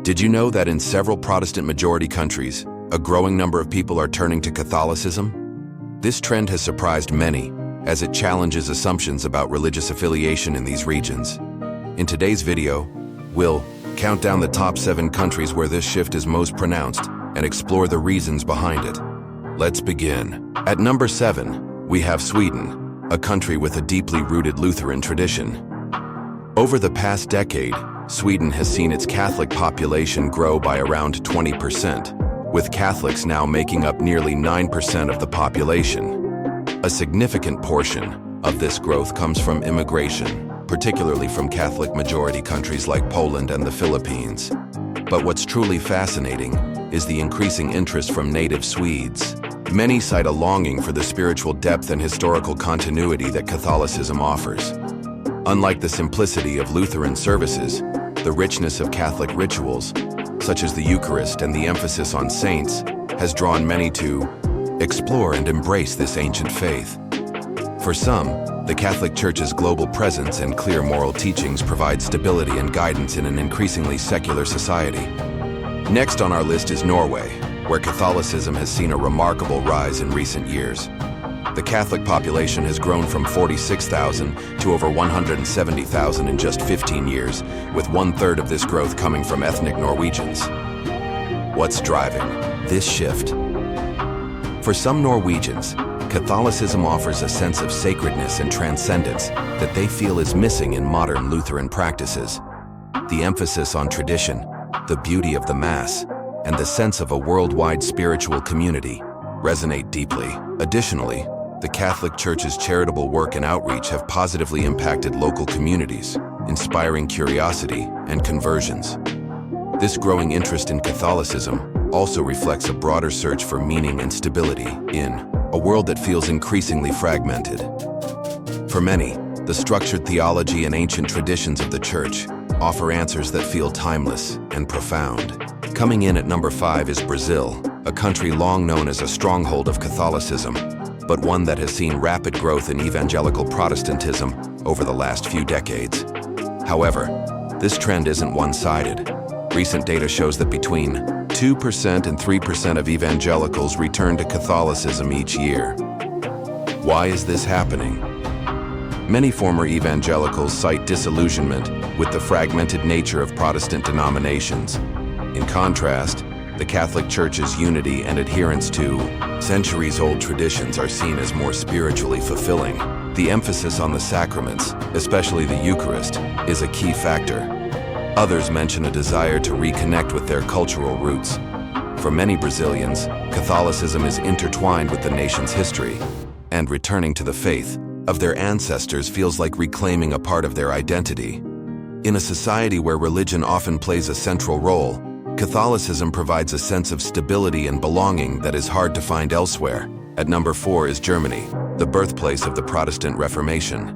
Did you know that in several Protestant majority countries, a growing number of people are turning to Catholicism? This trend has surprised many, as it challenges assumptions about religious affiliation in these regions. In today's video, we'll count down the top 7 countries where this shift is most pronounced and explore the reasons behind it. Let's begin. At number 7, we have Sweden, a country with a deeply rooted Lutheran tradition. Over the past decade, Sweden has seen its Catholic population grow by around 20%, with Catholics now making up nearly 9% of the population. A significant portion of this growth comes from immigration, particularly from Catholic-majority countries like Poland and the Philippines. But what's truly fascinating is the increasing interest from native Swedes. Many cite a longing for the spiritual depth and historical continuity that Catholicism offers. Unlike the simplicity of Lutheran services, the richness of Catholic rituals, such as the Eucharist and the emphasis on saints, has drawn many to explore and embrace this ancient faith. For some, the Catholic Church's global presence and clear moral teachings provide stability and guidance in an increasingly secular society. Next on our list is Norway, where Catholicism has seen a remarkable rise in recent years. The Catholic population has grown from 46,000 to over 170,000 in just 15 years, with 1/3 of this growth coming from ethnic Norwegians. What's driving this shift? For some Norwegians, Catholicism offers a sense of sacredness and transcendence that they feel is missing in modern Lutheran practices. The emphasis on tradition, the beauty of the Mass, and the sense of a worldwide spiritual community resonate deeply. Additionally, the Catholic Church's charitable work and outreach have positively impacted local communities, inspiring curiosity and conversions. This growing interest in Catholicism also reflects a broader search for meaning and stability in a world that feels increasingly fragmented. For many, the structured theology and ancient traditions of the Church offer answers that feel timeless and profound. Coming in at number 5 is Brazil, a country long known as a stronghold of Catholicism, but one that has seen rapid growth in evangelical Protestantism over the last few decades. However, this trend isn't one-sided. Recent data shows that between 2% and 3% of evangelicals return to Catholicism each year. Why is this happening? Many former evangelicals cite disillusionment with the fragmented nature of Protestant denominations. In contrast, the Catholic Church's unity and adherence to centuries-old traditions are seen as more spiritually fulfilling. The emphasis on the sacraments, especially the Eucharist, is a key factor. Others mention a desire to reconnect with their cultural roots. For many Brazilians, Catholicism is intertwined with the nation's history, and returning to the faith of their ancestors feels like reclaiming a part of their identity. In a society where religion often plays a central role, Catholicism provides a sense of stability and belonging that is hard to find elsewhere. At number 4 is Germany, the birthplace of the Protestant Reformation.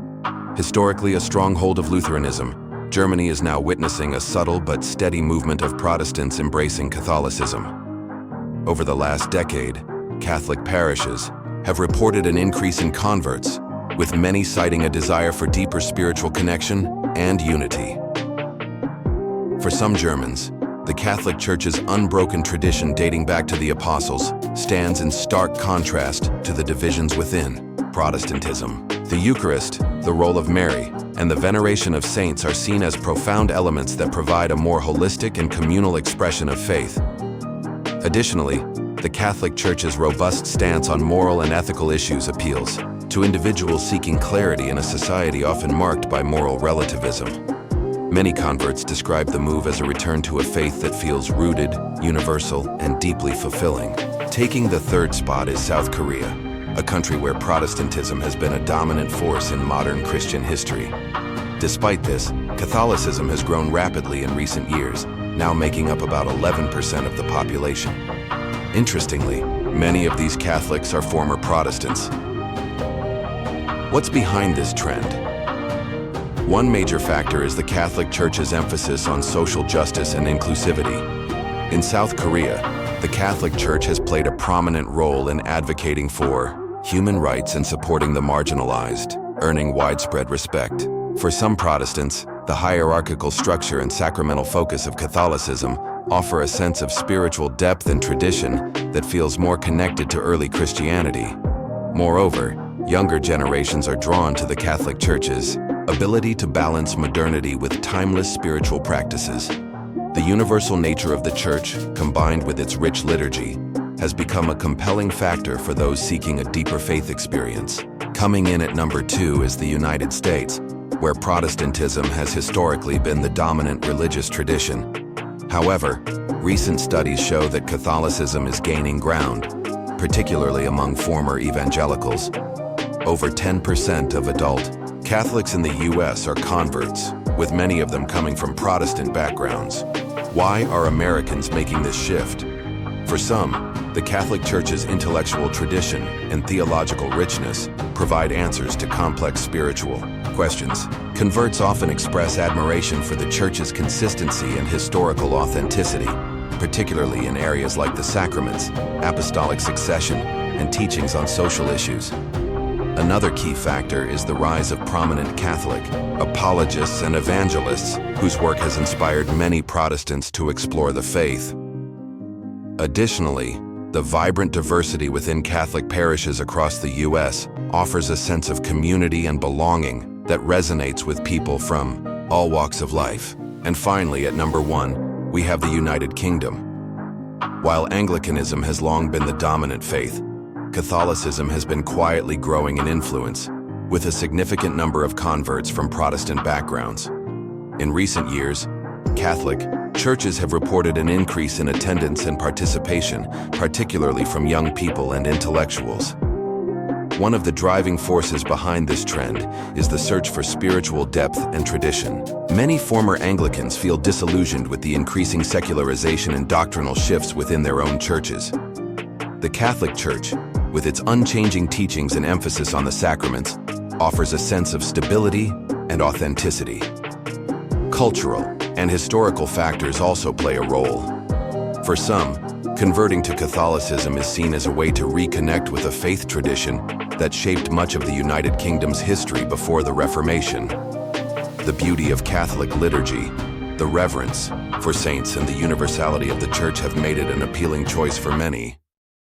Historically a stronghold of Lutheranism, Germany is now witnessing a subtle but steady movement of Protestants embracing Catholicism. Over the last decade, Catholic parishes have reported an increase in converts, with many citing a desire for deeper spiritual connection and unity. For some Germans, the Catholic Church's unbroken tradition dating back to the Apostles stands in stark contrast to the divisions within Protestantism. The Eucharist, the role of Mary, and the veneration of saints are seen as profound elements that provide a more holistic and communal expression of faith. Additionally, the Catholic Church's robust stance on moral and ethical issues appeals to individuals seeking clarity in a society often marked by moral relativism. Many converts describe the move as a return to a faith that feels rooted, universal, and deeply fulfilling. Taking the 3rd spot is South Korea, a country where Protestantism has been a dominant force in modern Christian history. Despite this, Catholicism has grown rapidly in recent years, now making up about 11% of the population. Interestingly, many of these Catholics are former Protestants. What's behind this trend? One major factor is the Catholic Church's emphasis on social justice and inclusivity. In South Korea, the Catholic Church has played a prominent role in advocating for human rights and supporting the marginalized, earning widespread respect. For some Protestants, the hierarchical structure and sacramental focus of Catholicism offer a sense of spiritual depth and tradition that feels more connected to early Christianity. Moreover, younger generations are drawn to the Catholic Church's ability to balance modernity with timeless spiritual practices. The universal nature of the Church, combined with its rich liturgy, has become a compelling factor for those seeking a deeper faith experience. Coming in at number 2 is the United States, where Protestantism has historically been the dominant religious tradition. However, recent studies show that Catholicism is gaining ground, particularly among former evangelicals. Over 10% of adult Catholics in the U.S. are converts, with many of them coming from Protestant backgrounds. Why are Americans making this shift? For some, the Catholic Church's intellectual tradition and theological richness provide answers to complex spiritual questions. Converts often express admiration for the Church's consistency and historical authenticity, particularly in areas like the sacraments, apostolic succession, and teachings on social issues. Another key factor is the rise of prominent Catholic apologists and evangelists whose work has inspired many Protestants to explore the faith. Additionally, the vibrant diversity within Catholic parishes across the U.S. offers a sense of community and belonging that resonates with people from all walks of life. And finally, at number 1, we have the United Kingdom. While Anglicanism has long been the dominant faith, Catholicism has been quietly growing in influence, with a significant number of converts from Protestant backgrounds. In recent years, Catholic churches have reported an increase in attendance and participation, particularly from young people and intellectuals. One of the driving forces behind this trend is the search for spiritual depth and tradition. Many former Anglicans feel disillusioned with the increasing secularization and doctrinal shifts within their own churches. The Catholic Church, with its unchanging teachings and emphasis on the sacraments, offers a sense of stability and authenticity. Cultural and historical factors also play a role. For some, converting to Catholicism is seen as a way to reconnect with a faith tradition that shaped much of the United Kingdom's history before the Reformation. The beauty of Catholic liturgy, the reverence for saints, and the universality of the Church have made it an appealing choice for many.